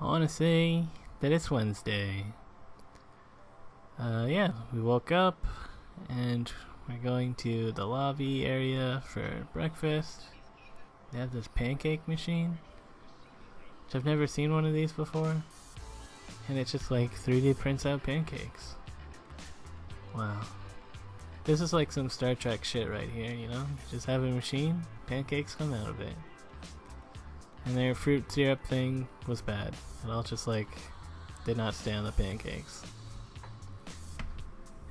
I want to say that it's Wednesday. Yeah, we woke up and we're going to the lobby area for breakfast. They have this pancake machine, which I've never seen one of these before. And it just like 3D prints out pancakes. Wow. This is like some Star Trek shit right here, you know? Just have a machine, pancakes come out of it. And their fruit syrup thing was bad. It all just like did not stay on the pancakes.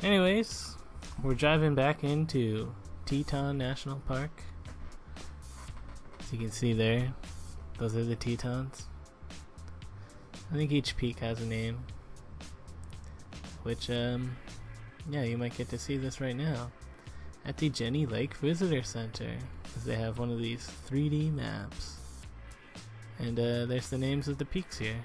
Anyways, we're driving back into Teton National Park. As you can see there, those are the Tetons. I think each peak has a name. Which, yeah, you might get to see this right now at the Jenny Lake Visitor Center, because they have one of these 3D maps. And there's the names of the peaks here.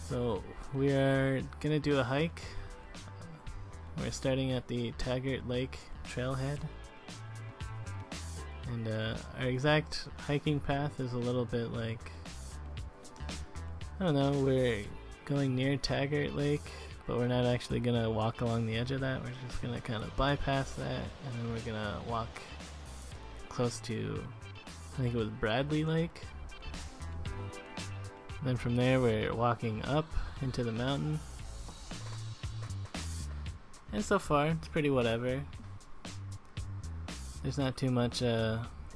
So we are gonna do a hike. We're starting at the Taggart Lake trailhead. And our exact hiking path is a little bit like, I don't know, we're going near Taggart Lake, but we're not actually gonna walk along the edge of that. We're just gonna kind of bypass that, and then we're gonna walk close to, I think it was Bradley Lake. Then from there we're walking up into the mountain. And so far it's pretty whatever. There's not too much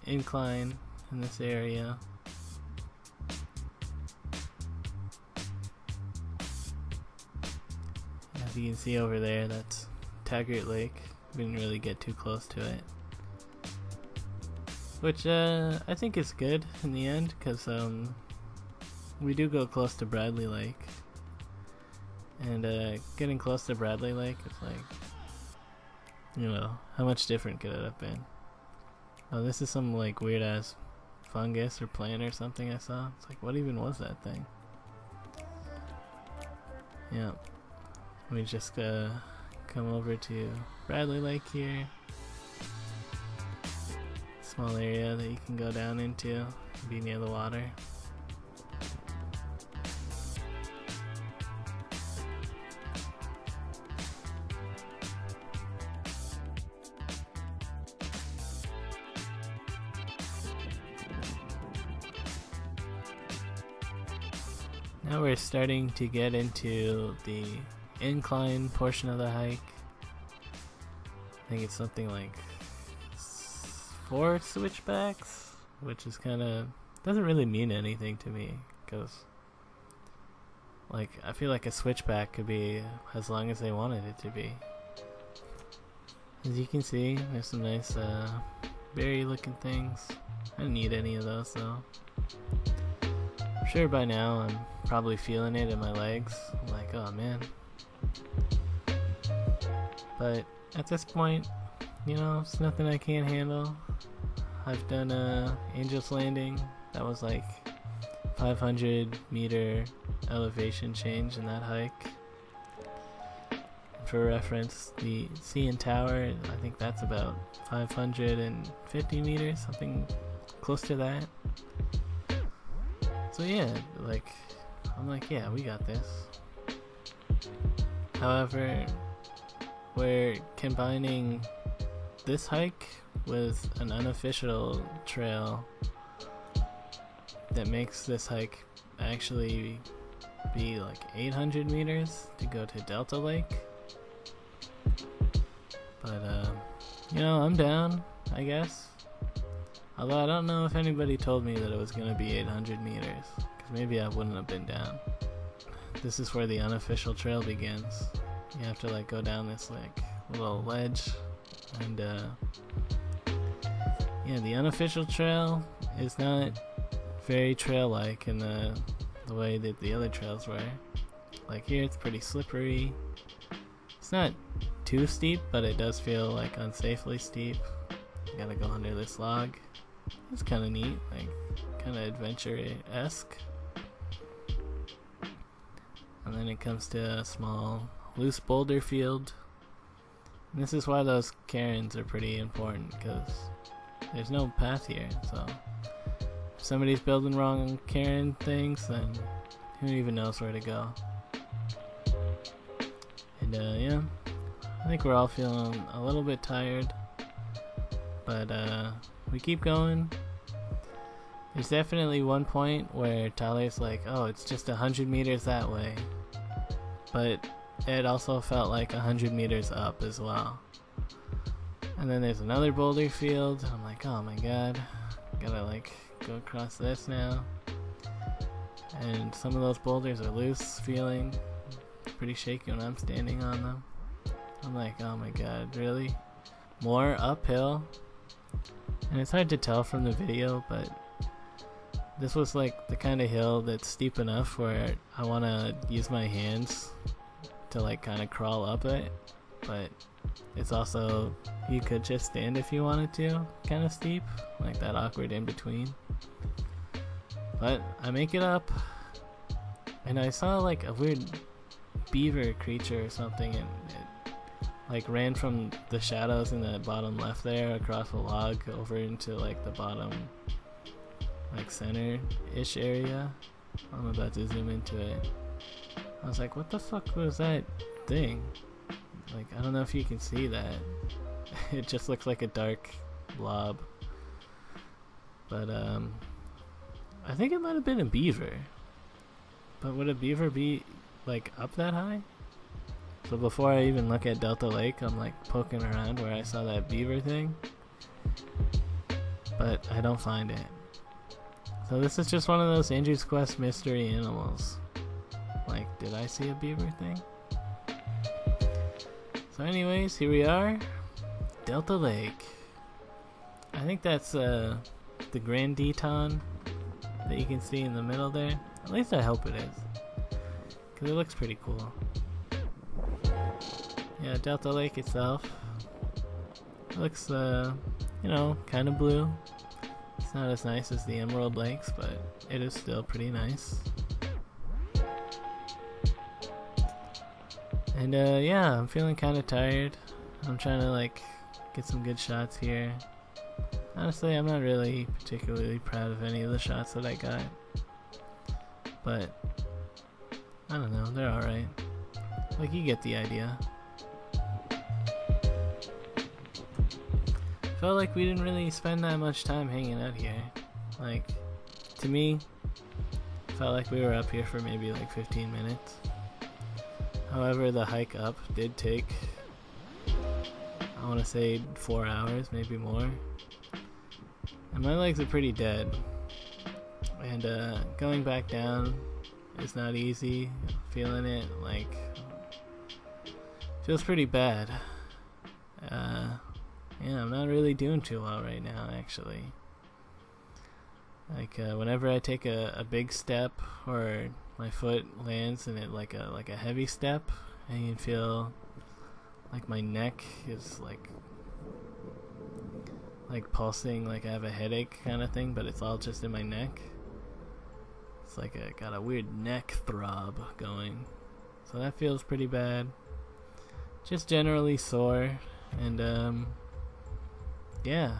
incline in this area. As you can see over there, that's Taggart Lake. We didn't really get too close to it. Which I think is good in the end, because we do go close to Bradley Lake. And getting close to Bradley Lake is like, you know, how much different could it have been? Oh, this is some like weird ass fungus or plant or something I saw. It's like, what even was that thing? Yeah. We just come over to Bradley Lake here. Small area that you can go down into, be near the water. Now we're starting to get into the incline portion of the hike. I think it's something like 4 switchbacks, which is kind of, doesn't really mean anything to me, because like I feel like a switchback could be as long as they wanted it to be. As you can see, there's some nice berry looking things. I didn't need any of those though. I'm sure by now I'm probably feeling it in my legs. I'm like, oh man. But at this point, you know, it's nothing I can't handle. I've done Angel's Landing. That was like 500 meter elevation change in that hike. For reference, the CN Tower, I think that's about 550 meters, something close to that. So yeah, like, I'm like, yeah, we got this. However, we're combining this hike with an unofficial trail that makes this hike actually be like 800 meters to go to Delta Lake. But, you know, I'm down, I guess. Although I don't know if anybody told me that it was going to be 800 meters, because maybe I wouldn't have been down. This is where the unofficial trail begins. You have to like go down this like little ledge, and yeah, the unofficial trail is not very trail-like in the way that the other trails were. Like here, it's pretty slippery. It's not too steep, but it does feel like unsafely steep. You gotta go under this log. It's kind of neat, like kind of adventure-esque. And then it comes to a small loose boulder field. And this is why those cairns are pretty important, because there's no path here, so if somebody's building wrong cairn things, then who even knows where to go. And yeah, I think we're all feeling a little bit tired, but we keep going. There's definitely one point where Tyler's like, oh, it's just 100 meters that way, but it also felt like 100 meters up as well. And then there's another boulder field. I'm like, oh my god, gotta like go across this now. And some of those boulders are loose feeling, pretty shaky when I'm standing on them. I'm like, oh my god, really? More uphill? And it's hard to tell from the video, but this was like the kind of hill that's steep enough where I want to use my hands to like kind of crawl up it, but it's also, you could just stand if you wanted to, kind of steep, like that awkward in between. But I make it up, and I saw like a weird beaver creature or something, and it like ran from the shadows in the bottom left there across a log over into like the bottom like center-ish area. I'm about to zoom into it. I was like, what the fuck was that thing? Like, I don't know if you can see that. It just looks like a dark blob. But I think it might have been a beaver. But would a beaver be like up that high? So before I even look at Delta Lake, I'm like poking around where I saw that beaver thing, but I don't find it. So this is just one of those Andrew's Quest mystery animals. Like, did I see a beaver thing? So anyways, here we are, Delta Lake. I think that's the Grand Teton that you can see in the middle there. At least I hope it is, because it looks pretty cool. Yeah, Delta Lake itself, it looks, you know, kind of blue. It's not as nice as the Emerald Lakes, but it is still pretty nice. And yeah, I'm feeling kind of tired. I'm trying to like get some good shots here. Honestly, I'm not really particularly proud of any of the shots that I got, but I don't know, they're alright. Like, you get the idea. Felt like we didn't really spend that much time hanging out here. Like, to me, felt like we were up here for maybe like 15 minutes. However, the hike up did take, I want to say 4 hours, maybe more. And my legs are pretty dead. And going back down is not easy. Feeling it, like, feels pretty bad. Yeah, I'm not really doing too well right now, actually. Like, whenever I take a big step, or my foot lands in it like a heavy step, I can feel like my neck is like pulsing, like I have a headache kind of thing, but it's all just in my neck. It's like I got a weird neck throb going, so that feels pretty bad. Just generally sore, and yeah,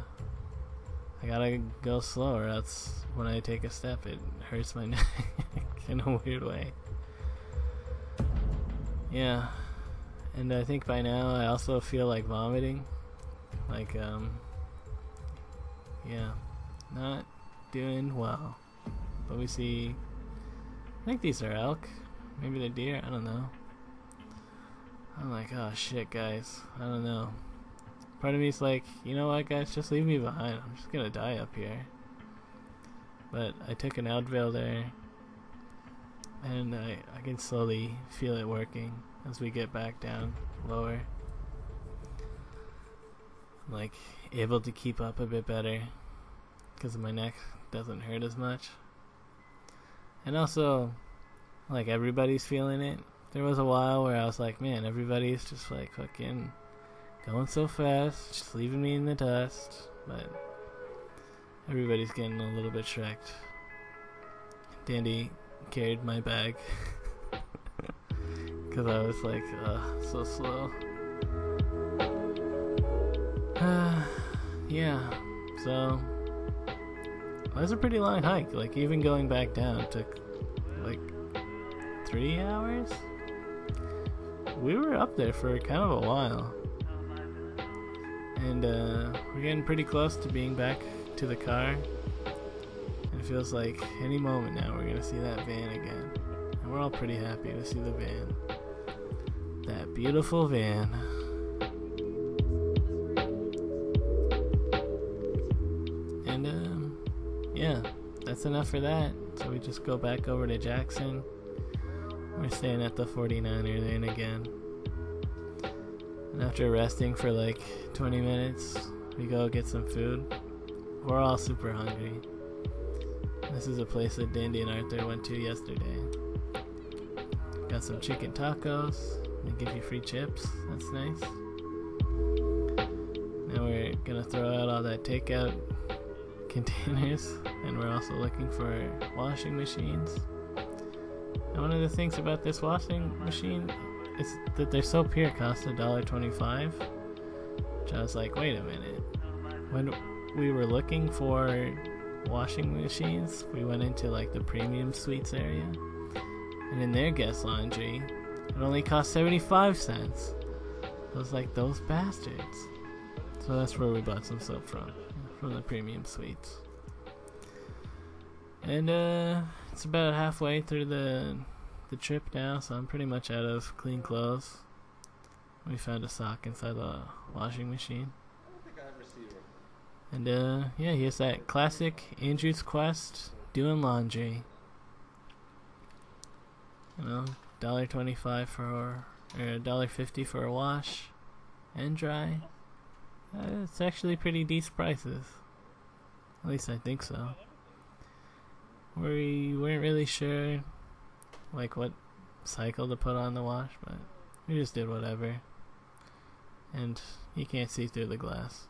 I gotta go slower, else when I take a step it hurts my neck in a weird way. Yeah, and I think by now I also feel like vomiting. Like, yeah, not doing well. But we see, I think these are elk, maybe they're deer, I don't know. I'm like, oh shit guys, I don't know. Part of me is like, you know what guys, just leave me behind, I'm just gonna die up here. But I took an Advil there, and I can slowly feel it working as we get back down lower. I'm like able to keep up a bit better because my neck doesn't hurt as much. And also, like, everybody's feeling it. There was a while where I was like, man, everybody's just like fucking going so fast, just leaving me in the dust. But everybody's getting a little bit shreked. Dandy carried my bag because I was like, so slow. Yeah, So it was a pretty long hike. Like even going back down took like 3 hours. We were up there for kind of a while, and we're getting pretty close to being back to the car. And it feels like any moment now we're gonna see that van again, and we're all pretty happy to see the van. That beautiful van. And yeah, that's enough for that. So we just go back over to Jackson. We're staying at the 49er Inn again. And after resting for like 20 minutes, we go get some food. We're all super hungry. This is a place that Dandy and Arthur went to yesterday. Got some chicken tacos. They give you free chips. That's nice. Now we're gonna throw out all that takeout containers, and we're also looking for washing machines. And one of the things about this washing machine is that they're so pure, cost $1.25. Which I was like, wait a minute. When we were looking for washing machines, we went into like the premium suites area, and in their guest laundry, it only cost 75 cents. I was like, those bastards. So that's where we bought some soap from the premium suites. And it's about halfway through the trip now, so I'm pretty much out of clean clothes. We found a sock inside the washing machine. I don't think I ever see her. And yeah, here's that classic Andrew's Quest doing laundry. You know, $1.25 for, or $1.50 for a wash and dry. It's actually pretty decent prices. At least I think so. We weren't really sure like what cycle to put on the wash, but we just did whatever. And you can't see through the glass.